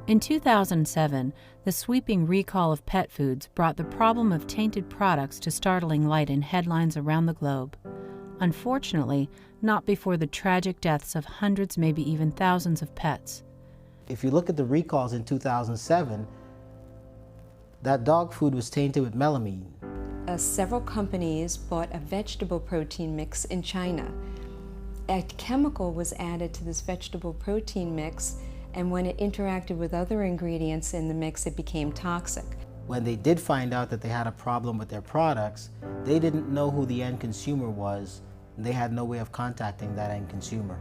In 2007, the sweeping recall of pet foods brought the problem of tainted products to startling light in headlines around the globe. Unfortunately, not before the tragic deaths of hundreds, maybe even thousands of pets. If you look at the recalls in 2007, that dog food was tainted with melamine. Several companies bought a vegetable protein mix in China. A chemical was added to this vegetable protein mix, and when it interacted with other ingredients in the mix, it became toxic. When they did find out that they had a problem with their products, they didn't know who the end consumer was, and they had no way of contacting that end consumer.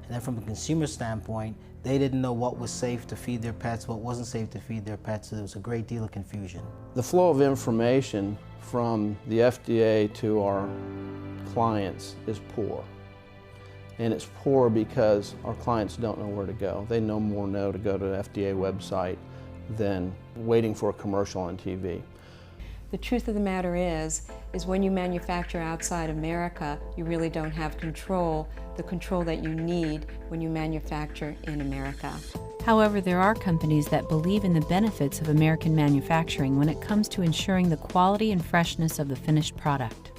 And then from a consumer standpoint, they didn't know what was safe to feed their pets, what wasn't safe to feed their pets, so there was a great deal of confusion. The flow of information from the FDA to our clients is poor. And it's poor because our clients don't know where to go. They no more know to go to the FDA website than waiting for a commercial on TV. The truth of the matter is when you manufacture outside America, you really don't have the control that you need when you manufacture in America. However, there are companies that believe in the benefits of American manufacturing when it comes to ensuring the quality and freshness of the finished product.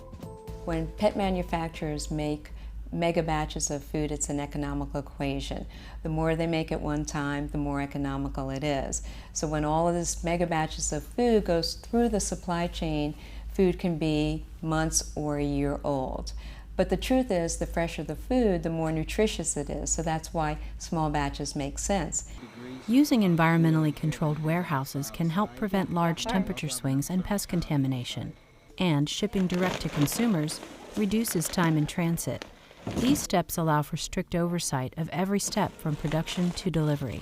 When pet manufacturers make mega batches of food, it's an economical equation. The more they make at one time, the more economical it is. So when all of this mega batches of food goes through the supply chain, food can be months or a year old. But the truth is, the fresher the food, the more nutritious it is. So that's why small batches make sense. Using environmentally controlled warehouses can help prevent large temperature swings and pest contamination. And shipping direct to consumers reduces time in transit. These steps allow for strict oversight of every step from production to delivery.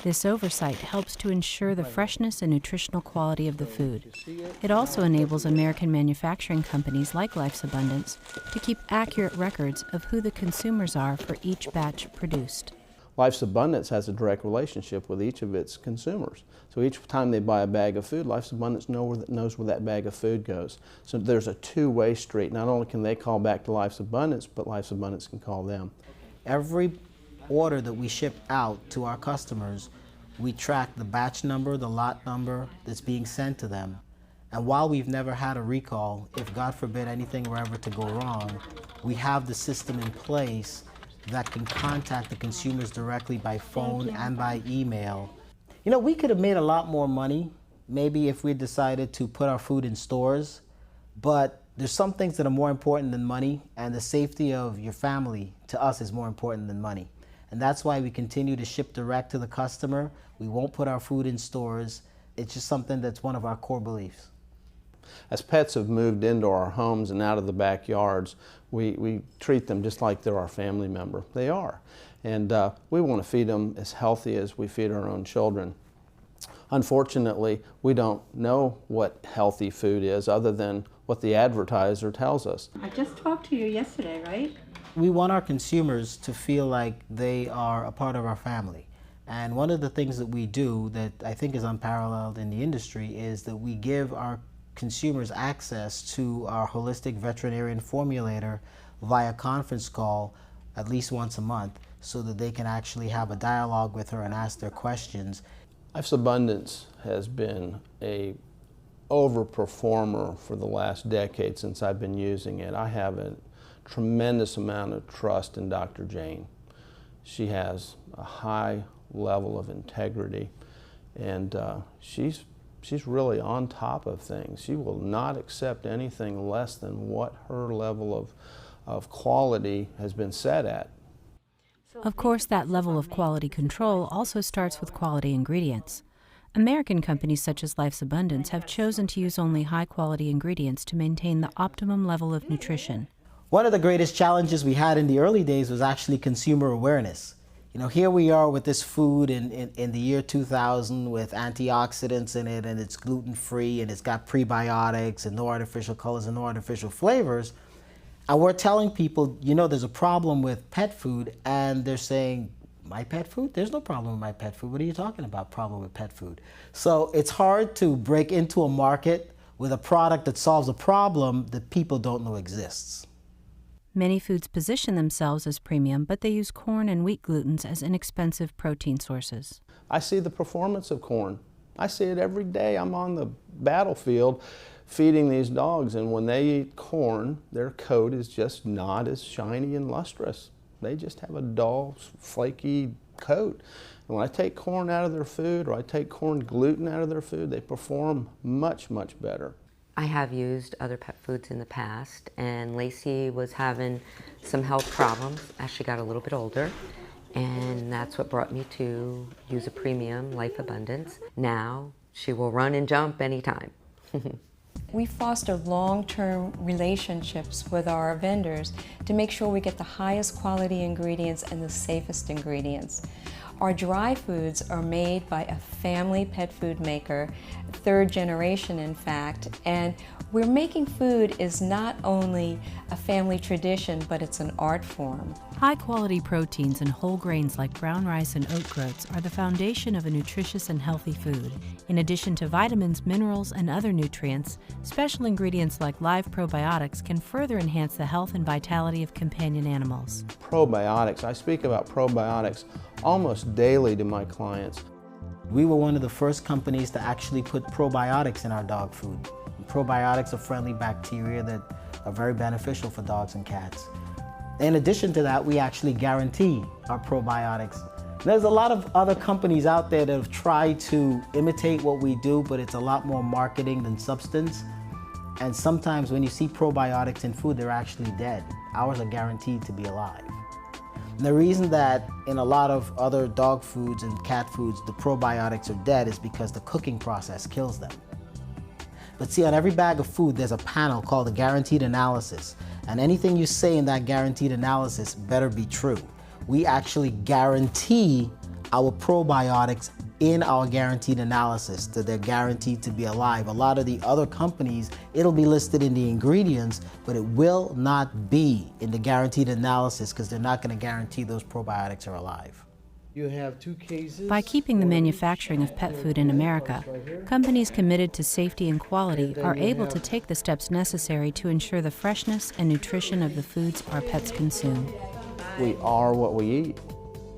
This oversight helps to ensure the freshness and nutritional quality of the food. It also enables American manufacturing companies like Life's Abundance to keep accurate records of who the consumers are for each batch produced. Life's Abundance has a direct relationship with each of its consumers. So each time they buy a bag of food, Life's Abundance knows where that bag of food goes. So there's a two-way street. Not only can they call back to Life's Abundance, but Life's Abundance can call them. Every order that we ship out to our customers, we track the batch number, the lot number that's being sent to them. And while we've never had a recall, if God forbid anything were ever to go wrong, we have the system in place that can contact the consumers directly by phone and by email. You know, we could have made a lot more money, maybe if we decided to put our food in stores, but there's some things that are more important than money, and the safety of your family to us is more important than money. And that's why we continue to ship direct to the customer. We won't put our food in stores. It's just something that's one of our core beliefs. As pets have moved into our homes and out of the backyards, we treat them just like they're our family member. They are. And we want to feed them as healthy as we feed our own children. Unfortunately, we don't know what healthy food is other than what the advertiser tells us. I just talked to you yesterday, right? We want our consumers to feel like they are a part of our family. And one of the things that we do that I think is unparalleled in the industry is that we give our consumers access to our holistic veterinarian formulator via conference call at least once a month so that they can actually have a dialogue with her and ask their questions. Life's Abundance has been a overperformer for the last decade since I've been using it. I have a tremendous amount of trust in Dr. Jane. She has a high level of integrity, and she's really on top of things. She will not accept anything less than what her level of quality has been set at. Of course, that level of quality control also starts with quality ingredients. American companies such as Life's Abundance have chosen to use only high-quality ingredients to maintain the optimum level of nutrition. One of the greatest challenges we had in the early days was actually consumer awareness. You know, here we are with this food in the year 2000 with antioxidants in it, and it's gluten-free, and it's got prebiotics and no artificial colors and no artificial flavors. And we're telling people, you know, there's a problem with pet food, and they're saying, my pet food? There's no problem with my pet food. What are you talking about, problem with pet food? So it's hard to break into a market with a product that solves a problem that people don't know exists. Many foods position themselves as premium, but they use corn and wheat glutens as inexpensive protein sources. I see the performance of corn. I see it every day. I'm on the battlefield feeding these dogs, and when they eat corn, their coat is just not as shiny and lustrous. They just have a dull, flaky coat. And when I take corn out of their food, or I take corn gluten out of their food, they perform much, much better. I have used other pet foods in the past, and Lacey was having some health problems as she got a little bit older, and that's what brought me to use a premium Life Abundance. Now she will run and jump anytime. We foster long-term relationships with our vendors to make sure we get the highest quality ingredients and the safest ingredients. Our dry foods are made by a family pet food maker, third generation in fact, and where making food is not only a family tradition, but it's an art form. High-quality proteins and whole grains like brown rice and oat groats are the foundation of a nutritious and healthy food. In addition to vitamins, minerals, and other nutrients, special ingredients like live probiotics can further enhance the health and vitality of companion animals. Probiotics, I speak about probiotics almost daily to my clients. We were one of the first companies to actually put probiotics in our dog food. Probiotics are friendly bacteria that are very beneficial for dogs and cats. In addition to that, we actually guarantee our probiotics. There's a lot of other companies out there that have tried to imitate what we do, but it's a lot more marketing than substance. And sometimes when you see probiotics in food, they're actually dead. Ours are guaranteed to be alive. And the reason that in a lot of other dog foods and cat foods, the probiotics are dead is because the cooking process kills them. But see, on every bag of food, there's a panel called a guaranteed analysis. And anything you say in that guaranteed analysis better be true. We actually guarantee our probiotics in our guaranteed analysis, that they're guaranteed to be alive. A lot of the other companies, it'll be listed in the ingredients, but it will not be in the guaranteed analysis because they're not going to guarantee those probiotics are alive. You have 2 cases. By keeping the manufacturing of pet food in America, companies committed to safety and quality are able to take the steps necessary to ensure the freshness and nutrition of the foods our pets consume. We are what we eat.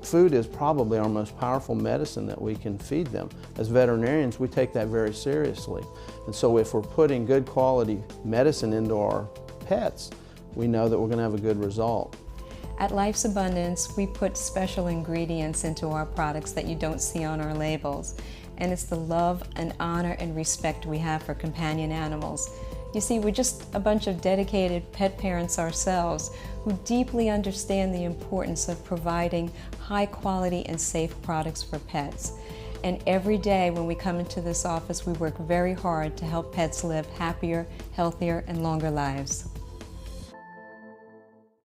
Food is probably our most powerful medicine that we can feed them. As veterinarians, we take that very seriously. And so if we're putting good quality medicine into our pets, we know that we're going to have a good result. At Life's Abundance, we put special ingredients into our products that you don't see on our labels. And it's the love and honor and respect we have for companion animals. You see, we're just a bunch of dedicated pet parents ourselves who deeply understand the importance of providing high quality and safe products for pets. And every day when we come into this office, we work very hard to help pets live happier, healthier, and longer lives.